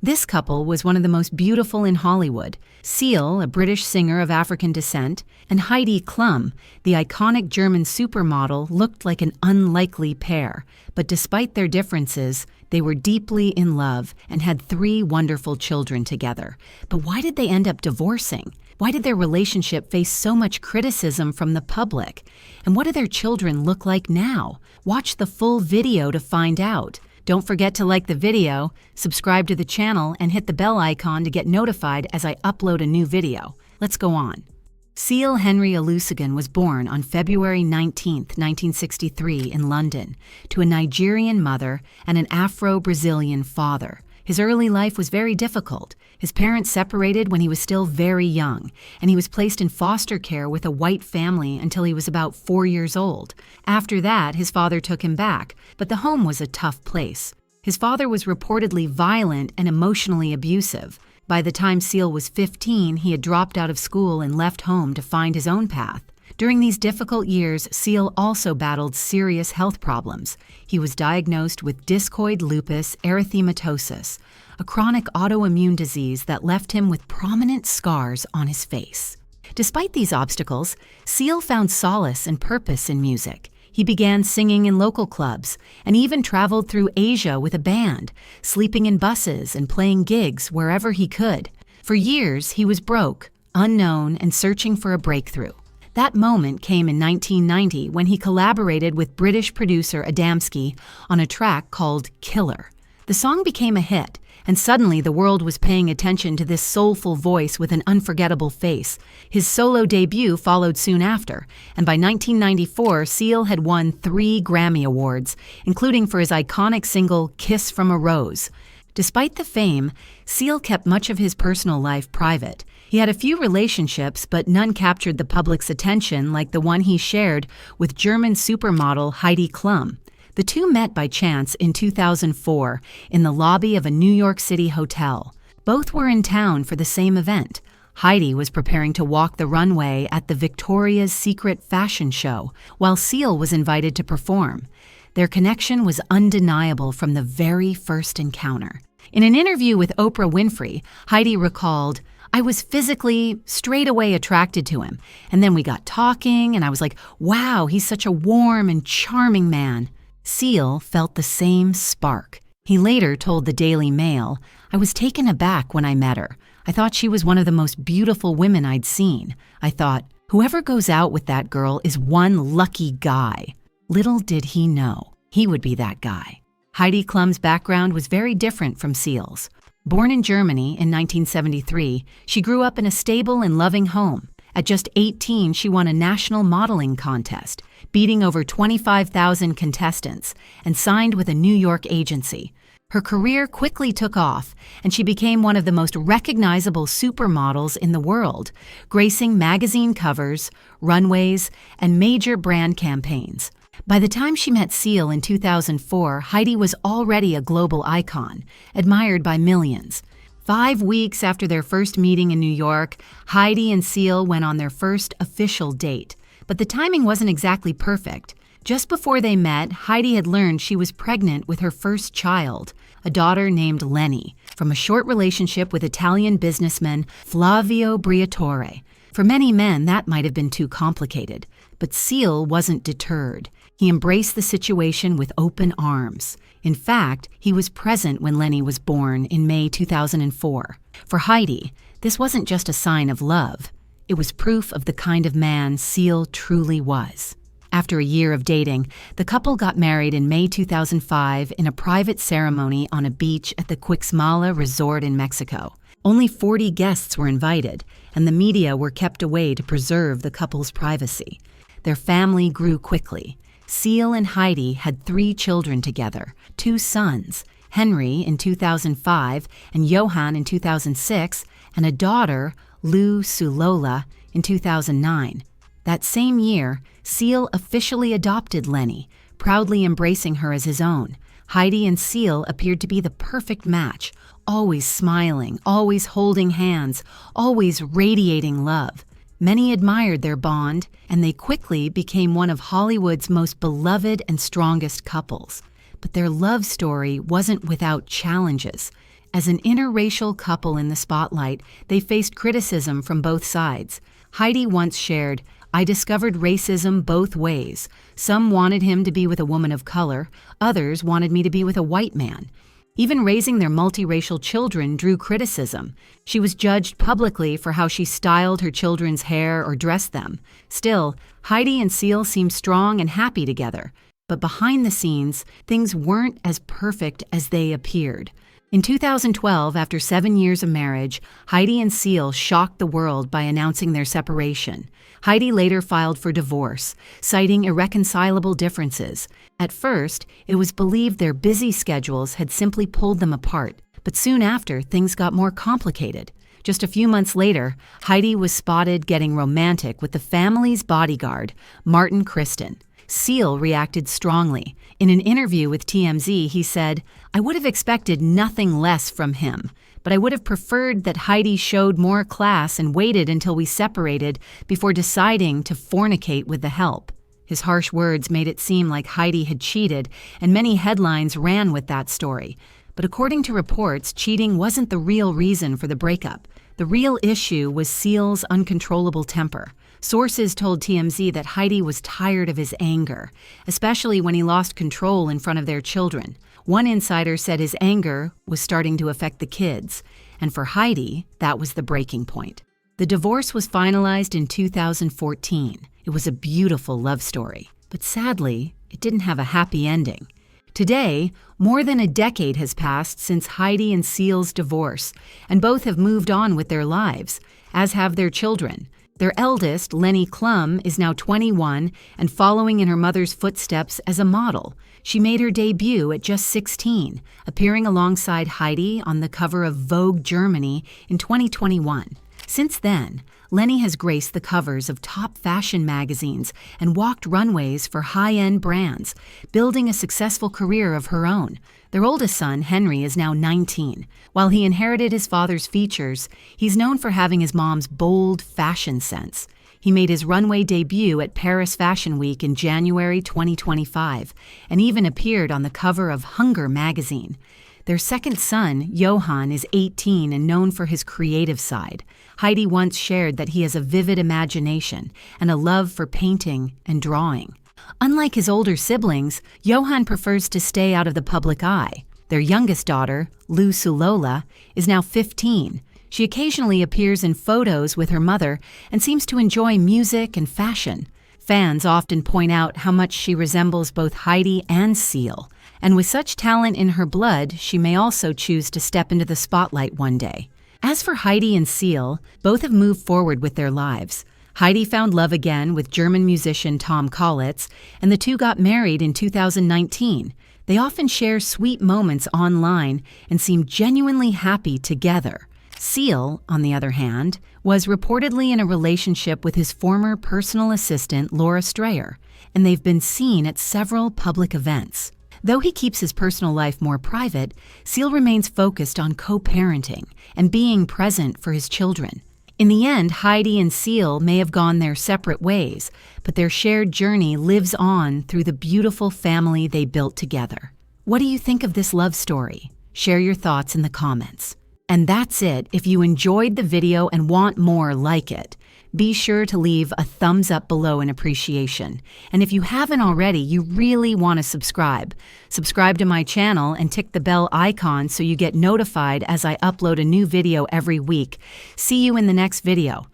This couple was one of the most beautiful in Hollywood. Seal, a British singer of African descent, and Heidi Klum, the iconic German supermodel, looked like an unlikely pair. But despite their differences, they were deeply in love and had 3 wonderful children together. But why did they end up divorcing? Why did their relationship face so much criticism from the public? And what do their children look like now? Watch the full video to find out. Don't forget to like the video, subscribe to the channel, and hit the bell icon to get notified as I upload a new video. Let's go on. Seal Henry Olusegun was born on February 19, 1963 in London, to a Nigerian mother and an Afro-Brazilian father. His early life was very difficult. His parents separated when he was still very young, and he was placed in foster care with a white family until he was about 4 years old. After that, his father took him back, but the home was a tough place. His father was reportedly violent and emotionally abusive. By the time Seal was 15, he had dropped out of school and left home to find his own path. During these difficult years, Seal also battled serious health problems. He was diagnosed with discoid lupus erythematosus, a chronic autoimmune disease that left him with prominent scars on his face. Despite these obstacles, Seal found solace and purpose in music. He began singing in local clubs and even traveled through Asia with a band, sleeping in buses and playing gigs wherever he could. For years, he was broke, unknown, and searching for a breakthrough. That moment came in 1990 when he collaborated with British producer Adamski on a track called Killer. The song became a hit, and suddenly the world was paying attention to this soulful voice with an unforgettable face. His solo debut followed soon after, and by 1994, Seal had won 3 Grammy Awards, including for his iconic single Kiss from a Rose. Despite the fame, Seal kept much of his personal life private. He had a few relationships, but none captured the public's attention like the one he shared with German supermodel Heidi Klum. The two met by chance in 2004 in the lobby of a New York City hotel. Both were in town for the same event. Heidi was preparing to walk the runway at the Victoria's Secret fashion show, while Seal was invited to perform. Their connection was undeniable from the very first encounter. In an interview with Oprah Winfrey, Heidi recalled, "I was physically, straight away attracted to him. And then we got talking, and I was like, wow, he's such a warm and charming man." Seal felt the same spark. He later told the Daily Mail, "I was taken aback when I met her. I thought she was one of the most beautiful women I'd seen. I thought, whoever goes out with that girl is one lucky guy." Little did he know, he would be that guy. Heidi Klum's background was very different from Seal's. Born in Germany in 1973, she grew up in a stable and loving home. At just 18, she won a national modeling contest, beating over 25,000 contestants, and signed with a New York agency. Her career quickly took off, and she became one of the most recognizable supermodels in the world, gracing magazine covers, runways, and major brand campaigns. By the time she met Seal in 2004, Heidi was already a global icon, admired by millions. 5 weeks after their first meeting in New York, Heidi and Seal went on their first official date. But the timing wasn't exactly perfect. Just before they met, Heidi had learned she was pregnant with her first child, a daughter named Lenny, from a short relationship with Italian businessman Flavio Briatore. For many men, that might have been too complicated. But Seal wasn't deterred. He embraced the situation with open arms. In fact, he was present when Lenny was born in May 2004. For Heidi, this wasn't just a sign of love. It was proof of the kind of man Seal truly was. After a year of dating, the couple got married in May 2005 in a private ceremony on a beach at the Cuixmala Resort in Mexico. Only 40 guests were invited, and the media were kept away to preserve the couple's privacy. Their family grew quickly. Seal and Heidi had 3 children together, 2 sons, Henry in 2005 and Johan in 2006, and a daughter, Lou Sulola, in 2009. That same year, Seal officially adopted Lenny, proudly embracing her as his own. Heidi and Seal appeared to be the perfect match, always smiling, always holding hands, always radiating love. Many admired their bond, and they quickly became one of Hollywood's most beloved and strongest couples. But their love story wasn't without challenges. As an interracial couple in the spotlight, they faced criticism from both sides. Heidi once shared, "I discovered racism both ways. Some wanted him to be with a woman of color, others wanted me to be with a white man." Even raising their multiracial children drew criticism. She was judged publicly for how she styled her children's hair or dressed them. Still, Heidi and Seal seemed strong and happy together. But behind the scenes, things weren't as perfect as they appeared. In 2012, after 7 years of marriage, Heidi and Seal shocked the world by announcing their separation. Heidi later filed for divorce, citing irreconcilable differences. At first, it was believed their busy schedules had simply pulled them apart, but soon after, things got more complicated. Just a few months later, Heidi was spotted getting romantic with the family's bodyguard, Martin Kristen. Seal reacted strongly. In an interview with TMZ, he said, "I would have expected nothing less from him, but I would have preferred that Heidi showed more class and waited until we separated before deciding to fornicate with the help." His harsh words made it seem like Heidi had cheated, and many headlines ran with that story. But according to reports, cheating wasn't the real reason for the breakup. The real issue was Seal's uncontrollable temper. Sources told TMZ that Heidi was tired of his anger, especially when he lost control in front of their children. One insider said his anger was starting to affect the kids, and for Heidi, that was the breaking point. The divorce was finalized in 2014. It was a beautiful love story, but sadly, it didn't have a happy ending. Today, more than a decade has passed since Heidi and Seal's divorce, and both have moved on with their lives, as have their children. Their eldest, Heidi Klum, is now 21 and following in her mother's footsteps as a model. She made her debut at just 16, appearing alongside Heidi on the cover of Vogue Germany in 2021. Since then, Lenny has graced the covers of top fashion magazines and walked runways for high-end brands, building a successful career of her own. Their oldest son, Henry, is now 19. While he inherited his father's features, he's known for having his mom's bold fashion sense. He made his runway debut at Paris Fashion Week in January 2025 and even appeared on the cover of Hunger magazine. Their second son, Johan, is 18 and known for his creative side. Heidi once shared that he has a vivid imagination and a love for painting and drawing. Unlike his older siblings, Johan prefers to stay out of the public eye. Their youngest daughter, Lou Sulola, is now 15. She occasionally appears in photos with her mother and seems to enjoy music and fashion. Fans often point out how much she resembles both Heidi and Seal. And with such talent in her blood, she may also choose to step into the spotlight one day. As for Heidi and Seal, both have moved forward with their lives. Heidi found love again with German musician Tom Collitz, and the two got married in 2019. They often share sweet moments online and seem genuinely happy together. Seal, on the other hand, was reportedly in a relationship with his former personal assistant, Laura Strayer, and they've been seen at several public events. Though he keeps his personal life more private, Seal remains focused on co-parenting and being present for his children. In the end, Heidi and Seal may have gone their separate ways, but their shared journey lives on through the beautiful family they built together. What do you think of this love story? Share your thoughts in the comments. And that's it. If you enjoyed the video and want more like it, be sure to leave a thumbs up below in appreciation. And if you haven't already, you really want to subscribe. Subscribe to my channel and tick the bell icon so you get notified as I upload a new video every week. See you in the next video.